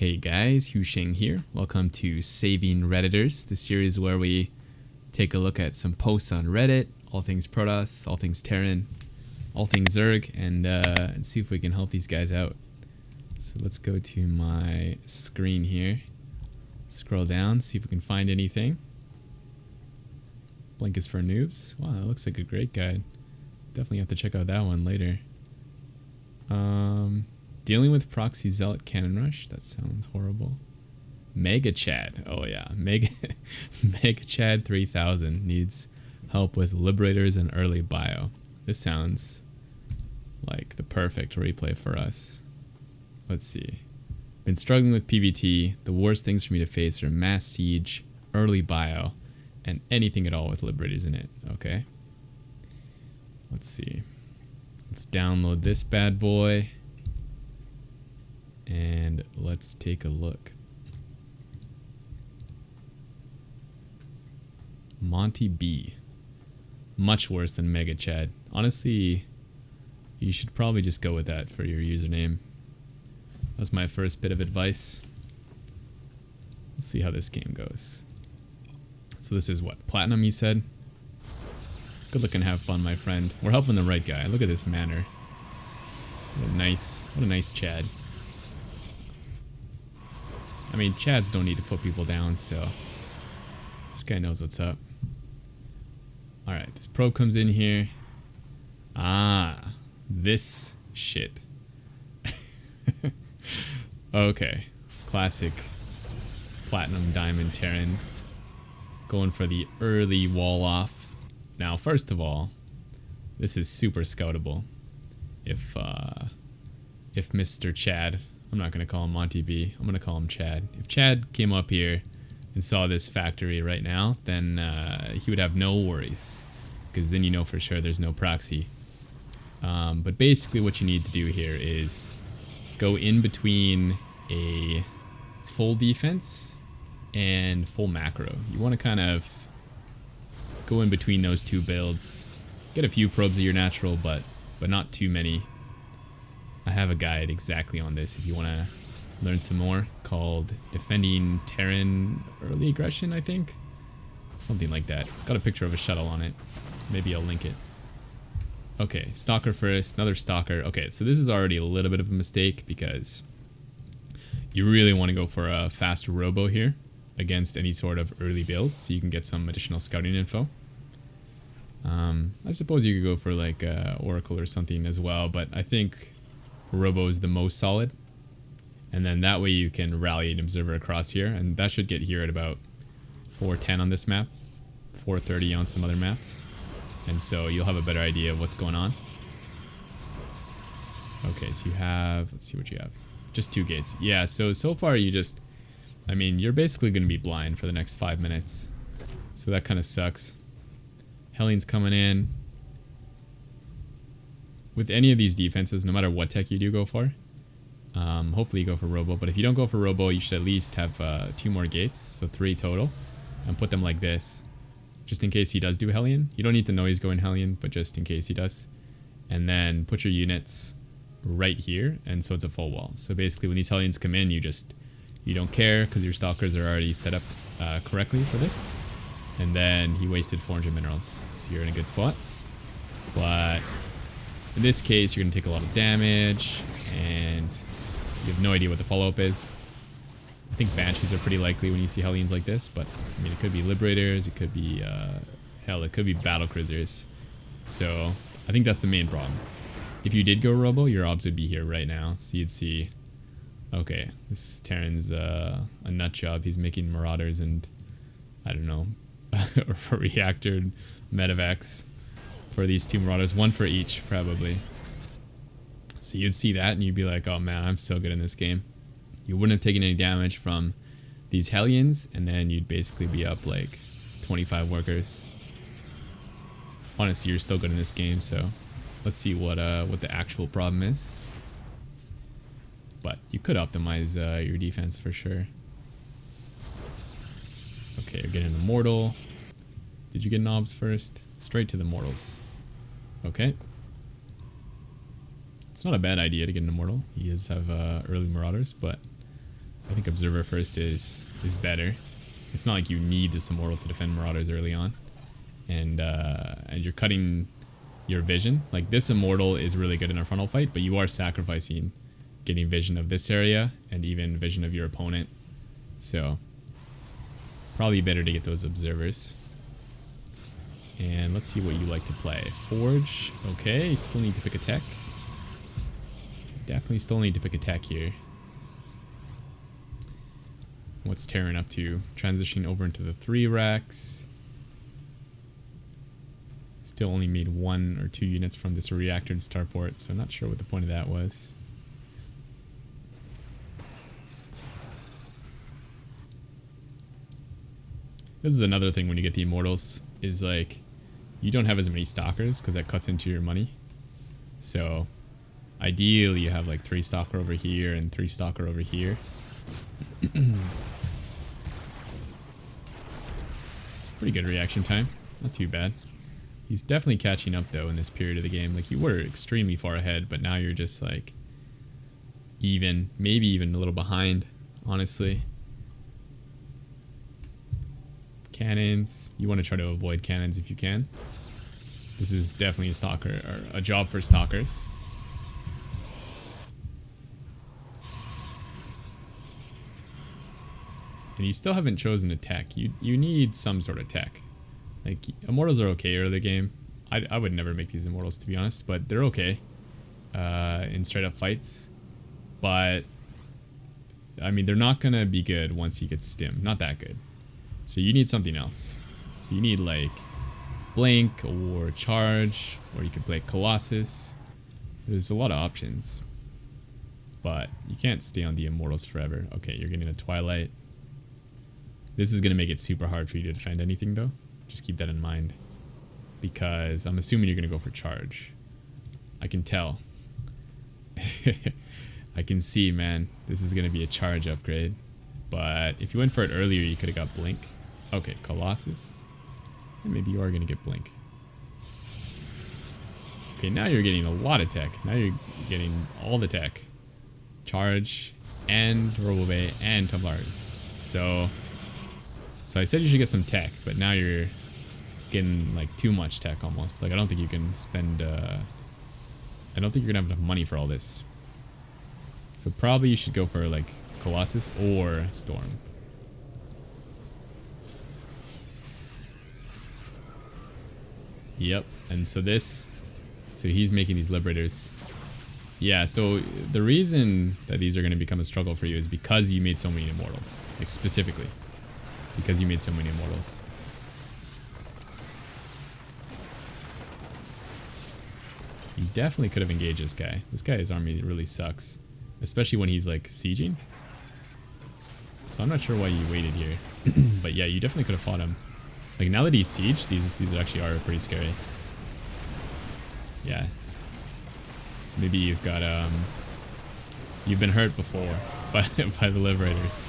Hey guys, Husheng here. Welcome to Saving Redditors, the series where we take a look at some posts on Reddit, all things Protoss, all things Terran, all things Zerg, and see if we can help these guys out. So let's go to my screen here. Scroll down, see if we can find anything. Blink is for noobs. Wow, that looks like a great guide. Definitely have to check out that one later. Dealing with proxy zealot cannon rush. That sounds horrible. Mega Chad. Oh yeah, Mega Chad 3000 needs help with liberators and early bio. This sounds like the perfect replay for us. Let's see. Been struggling with PvT. The worst things for me to face are mass siege, early bio, and anything at all with liberators in it. Okay. Let's see. Let's download this bad boy. And let's take a look. Monty B. Much worse than Mega Chad. Honestly, you should probably just go with that for your username. That's my first bit of advice. Let's see how this game goes. So this is what? Platinum, you said? Good looking, have fun, my friend. We're helping the right guy. Look at this manner. What a nice Chad. I mean, Chads don't need to put people down, so this guy knows what's up. Alright, this probe comes in here. Ah, this shit. Okay, classic Platinum Diamond Terran. Going for the early wall off. Now, first of all, this is super scoutable. If Mr. Chad, I'm not going to call him Monty B, I'm going to call him Chad. If Chad came up here and saw this factory right now, then he would have no worries. Because then you know for sure there's no proxy. But basically what you need to do here is go in between a full defense and full macro. You want to kind of go in between those two builds. Get a few probes of your natural, but not too many. I have a guide exactly on this if you want to learn some more, called Defending Terran Early Aggression, I think. Something like that. It's got a picture of a shuttle on it. Maybe I'll link it. Okay, Stalker first, another Stalker. Okay, so this is already a little bit of a mistake because you really want to go for a fast robo here against any sort of early builds so you can get some additional scouting info. I suppose you could go for like Oracle or something as well, but I think Robo is the most solid, and then that way you can rally an observer across here, and that should get here at about 410 on this map, 430 on some other maps, and so you'll have a better idea of what's going on. Okay, so you have, let's see what you have, just 2 gates. Yeah, so far you just, I mean, you're basically going to be blind for the next 5 minutes, so that kind of sucks. Hellion's coming in. With any of these defenses, no matter what tech you do go for, hopefully you go for Robo, but if you don't go for Robo, you should at least have 2 more gates, so 3 total, and put them like this, just in case he does do Hellion. You don't need to know he's going Hellion, but just in case he does. And then put your units right here, and so it's a full wall. So basically when these Hellions come in, you don't care, because your Stalkers are already set up correctly for this. And then he wasted 400 minerals, so you're in a good spot. But in this case, you're going to take a lot of damage, and you have no idea what the follow-up is. I think Banshees are pretty likely when you see Hellions like this, but I mean, it could be Liberators, it could be, hell, it could be Battle Cruisers. So I think that's the main problem. If you did go Robo, your obs would be here right now, so you'd see, okay, this Terran's a nut job. He's making Marauders and, I don't know, Reactor Medevacs for these 2 Marauders, 1 for each probably. So you'd see that and you'd be like, oh man, I'm so good in this game. You wouldn't have taken any damage from these Hellions, and then you'd basically be up like 25 workers. Honestly, you're still good in this game, so let's see what the actual problem is. But you could optimize your defense for sure. Okay, you're getting a Mortal. Did you get knobs first? Straight to the Mortals. Okay. It's not a bad idea to get an Immortal. He does have early Marauders, but I think Observer first is better. It's not like you need this Immortal to defend Marauders early on. And you're cutting your vision. Like, this Immortal is really good in a frontal fight, but you are sacrificing getting vision of this area and even vision of your opponent. So, probably better to get those Observers. And let's see what you like to play. Forge. Okay, you still need to pick a tech. Definitely still need to pick a tech here. What's Terran up to? Transitioning over into the 3 racks. Still only made 1 or 2 units from this reactor to starport, so I'm not sure what the point of that was. This is another thing when you get the Immortals, is like, you don't have as many Stalkers, because that cuts into your money. So, ideally you have like 3 Stalker over here and 3 Stalker over here. Pretty good reaction time, not too bad. He's definitely catching up though in this period of the game. Like, you were extremely far ahead, but now you're just like even, maybe even a little behind, honestly. Cannons, you want to try to avoid cannons if you can. This is definitely a stalker, or a job for stalkers. And you still haven't chosen a tech. You need some sort of tech. Like, Immortals are okay early game. I would never make these Immortals, to be honest, but they're okay in straight up fights. But I mean, they're not gonna be good once he gets stim. Not that good. So you need something else. So you need like Blink or Charge, or you could play Colossus. There's a lot of options. But you can't stay on the Immortals forever. Okay, you're getting a Twilight. This is gonna make it super hard for you to defend anything though. Just keep that in mind. Because I'm assuming you're gonna go for Charge. I can tell. I can see, man. This is gonna be a Charge upgrade. But if you went for it earlier, you could have got Blink. Okay, Colossus. And maybe you are gonna get Blink. Okay, now you're getting a lot of tech. Now you're getting all the tech. Charge, and Robobay, and Templars. So I said you should get some tech, but now you're getting like too much tech almost. Like, I don't think you can spend, I don't think you're gonna have enough money for all this. So probably you should go for like Colossus or Storm. Yep, and so he's making these Liberators. Yeah, so the reason that these are going to become a struggle for you is because you made so many Immortals. Like, specifically. Because you made so many Immortals. You definitely could have engaged this guy. This guy's army really sucks. Especially when he's, like, sieging. So I'm not sure why you waited here. But yeah, you definitely could have fought him. Like, now that he's sieged, these actually are pretty scary. Yeah. Maybe you've got, you've been hurt before by the Liberators.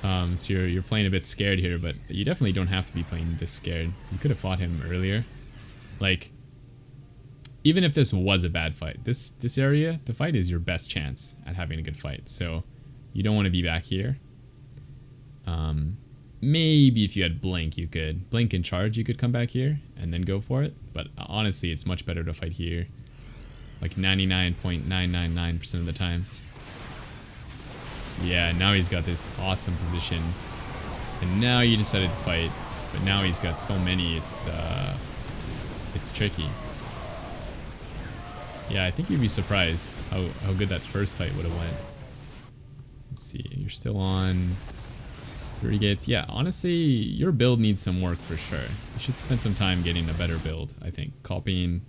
So you're playing a bit scared here, but you definitely don't have to be playing this scared. You could have fought him earlier. Like, even if this was a bad fight, this area, the fight is your best chance at having a good fight. So you don't want to be back here. Maybe if you had Blink, you could. Blink and Charge, you could come back here and then go for it. But honestly, it's much better to fight here. Like 99.999% of the times. Yeah, now he's got this awesome position. And now you decided to fight. But now he's got so many, it's tricky. Yeah, I think you'd be surprised how good that first fight would have went. Let's see, you're still on 3 gates. Yeah, honestly, your build needs some work for sure. You should spend some time getting a better build, I think. Copying,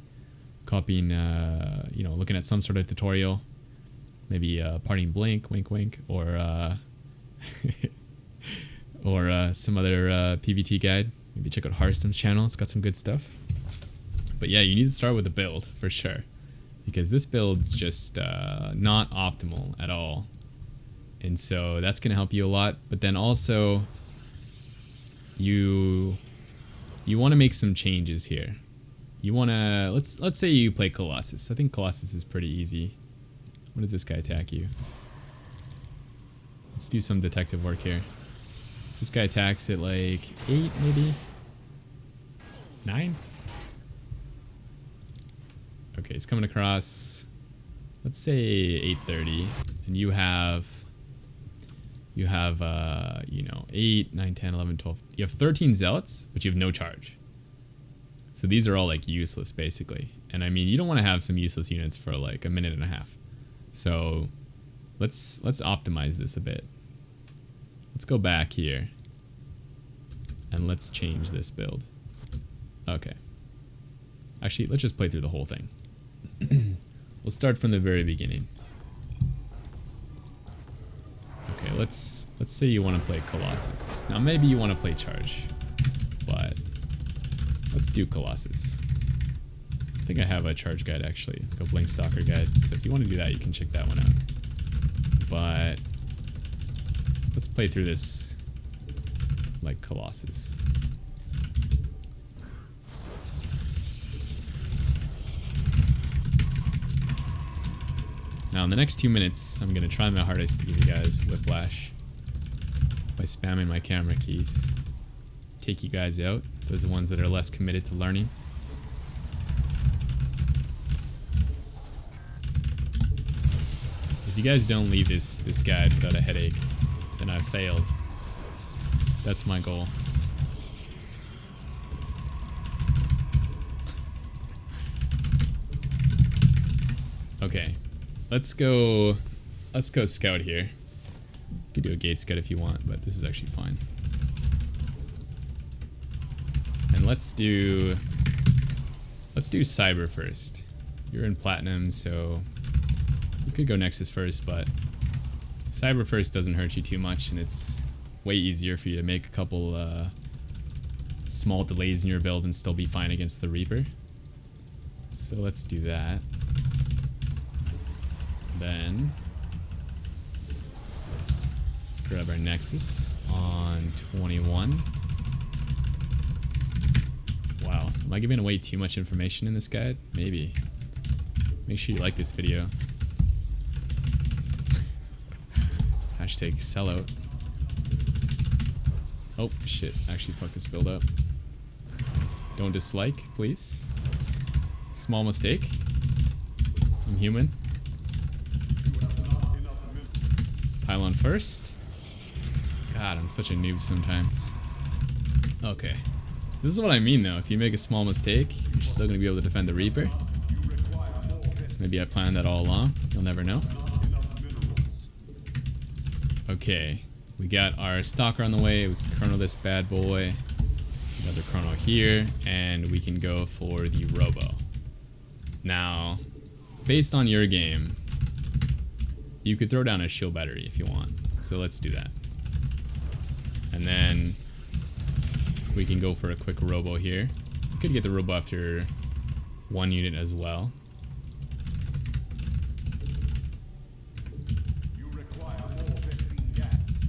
you know, looking at some sort of tutorial. Maybe parting Blink, wink wink, or or some other PvT guide. Maybe check out Hearthstone's channel, it's got some good stuff. But yeah, you need to start with the build, for sure. Because this build's just not optimal at all. And so that's going to help you a lot. But then also, you want to make some changes here. You want to, let's say you play Colossus. I think Colossus is pretty easy. When does this guy attack you? Let's do some detective work here. So this guy attacks at like 8, maybe 9. Okay, he's coming across. Let's say 8:30, and you have, you know, 8, 9, 10, 11, 12. You have 13 zealots, but you have no charge. So these are all like useless basically. And I mean, you don't want to have some useless units for like a minute and a half. So let's optimize this a bit. Let's go back here and let's change this build. Okay. Actually, let's just play through the whole thing. We'll start from the very beginning. Okay, let's say you want to play Colossus. Now maybe you want to play Charge, but let's do Colossus. I think I have a Charge guide actually, like a Blink Stalker guide. So if you want to do that, you can check that one out. But let's play through this like Colossus. Now in the next 2 minutes, I'm gonna try my hardest to give you guys whiplash by spamming my camera keys. Take you guys out. Those are the ones that are less committed to learning. If you guys don't leave this guide without a headache, then I've failed. That's my goal. Okay. Let's go scout here. You could do a gate scout if you want, but this is actually fine. And let's do cyber first. You're in platinum, so you could go Nexus first, but cyber first doesn't hurt you too much, and it's way easier for you to make a couple small delays in your build and still be fine against the Reaper. So let's do that. Then let's grab our Nexus on 21. Wow, am I giving away too much information in this guide? Maybe. Make sure you like this video. Hashtag sellout. Oh shit, actually fuck this build up. Don't dislike, please. Small mistake. I'm human. Pylon first. God, I'm such a noob sometimes. Okay. This is what I mean though. If you make a small mistake, you're still going to be able to defend the Reaper. Maybe I planned that all along. You'll never know. Okay. We got our Stalker on the way. We can chrono this bad boy. Another chrono here. And we can go for the Robo. Now, based on your game, you could throw down a shield battery if you want. So let's do that. And then we can go for a quick Robo here. You could get the Robo after one unit as well.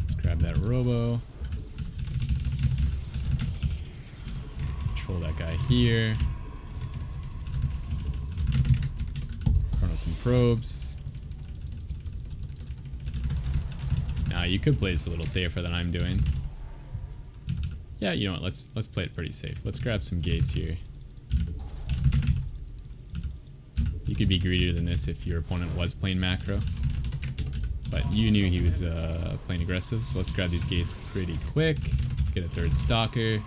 Let's grab that Robo. Control that guy here. Chrono some probes. Now you could play this a little safer than I'm doing. Yeah, you know what? Let's play it pretty safe. Let's grab some gates here. You could be greedier than this if your opponent was playing macro, but you knew he was playing aggressive. So let's grab these gates pretty quick. Let's get a third Stalker.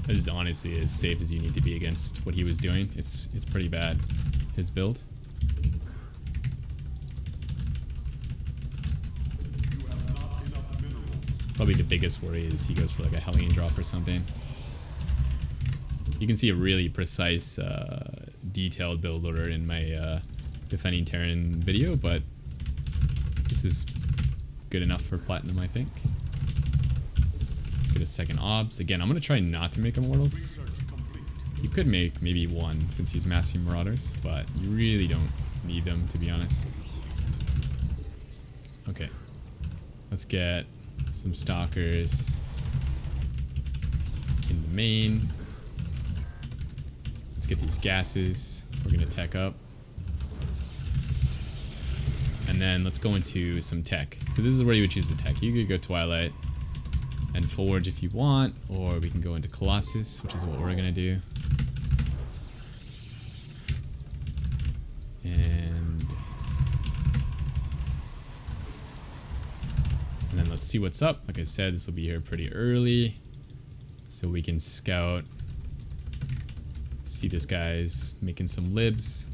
This is honestly as safe as you need to be against what he was doing. It's pretty bad, his build. Probably the biggest worry is he goes for like a Hellion drop or something. You can see a really precise, detailed build order in my defending Terran video, but this is good enough for platinum, I think. Let's get a second obs. Again, I'm going to try not to make immortals. You could make maybe one since he's massing marauders, but you really don't need them, to be honest. Okay. Let's get some Stalkers in the main. Let's get these gases. We're gonna tech up. And And then let's go into some tech. So this is where you would choose the tech. You could go Twilight and Forge if you want, or we can go into Colossus, which is what we're gonna do. And then let's see what's up. Like I said, this will be here pretty early, so we can scout. See this guy's making some libs.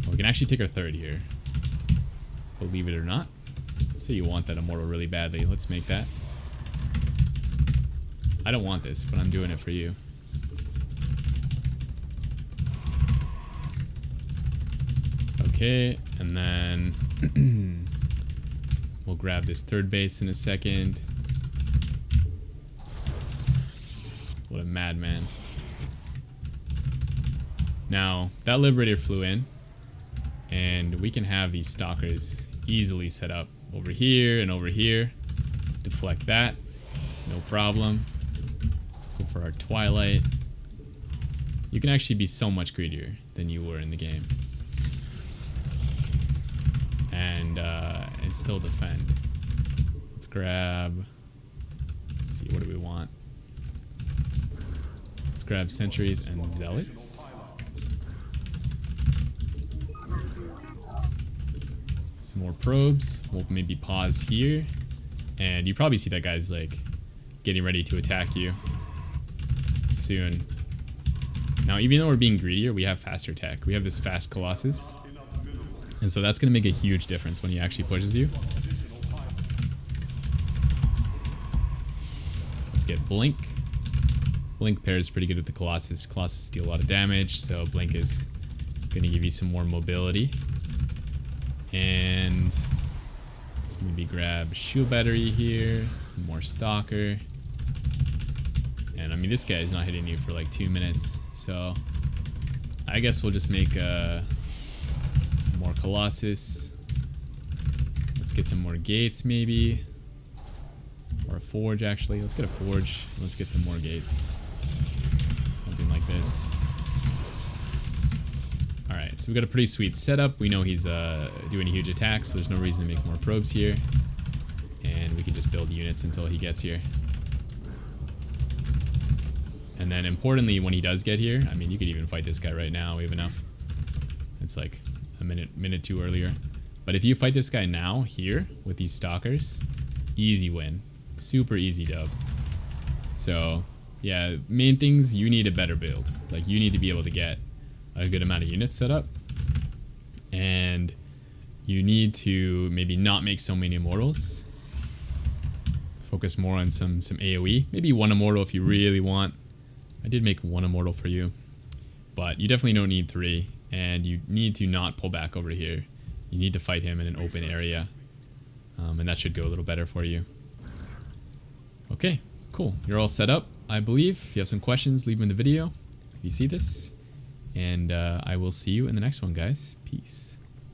Oh, we can actually take our third here. Believe it or not. Let's say you want that immortal really badly. Let's make that. I don't want this, but I'm doing it for you. Okay, and then we'll grab this third base in a second. What a madman. Now, that Liberator flew in, and we can have these Stalkers easily set up over here and over here. Deflect that, no problem. Go for our Twilight. You can actually be so much greedier than you were in the game. And still defend. Let's grab, let's see, what do we want? Let's grab Sentries and Zealots. Some more probes. We'll maybe pause here. And you probably see that guy's like getting ready to attack you soon. Now, even though we're being greedier, we have faster tech. We have this fast Colossus. And so that's going to make a huge difference when he actually pushes you. Let's get Blink. Blink pairs pretty good with the Colossus. Colossus deal a lot of damage, so Blink is going to give you some more mobility. And let's maybe grab Shield Battery here, some more Stalker. And I mean, this guy is not hitting you for like 2 minutes, so I guess we'll just make some more Colossus. Let's get some more gates maybe, or a Forge actually. Let's get a Forge. Let's get some more gates, something like this. All right, so we got a pretty sweet setup. We know he's doing a huge attack, so there's no reason to make more probes here, and we can just build units until he gets here. And then importantly, when he does get here, I mean, you could even fight this guy right now. We have enough. It's like a minute too earlier. But if you fight this guy now, here, with these Stalkers, easy win. Super easy dub. So, yeah, main things, you need a better build. Like, you need to be able to get a good amount of units set up. And you need to maybe not make so many Immortals. Focus more on some AoE. Maybe one Immortal if you really want. I did make one Immortal for you, but you definitely don't need 3, and you need to not pull back over here. You need to fight him in an open area, and that should go a little better for you. Okay, cool. You're all set up, I believe. If you have some questions, leave them in the video if you see this, and I will see you in the next one, guys. Peace.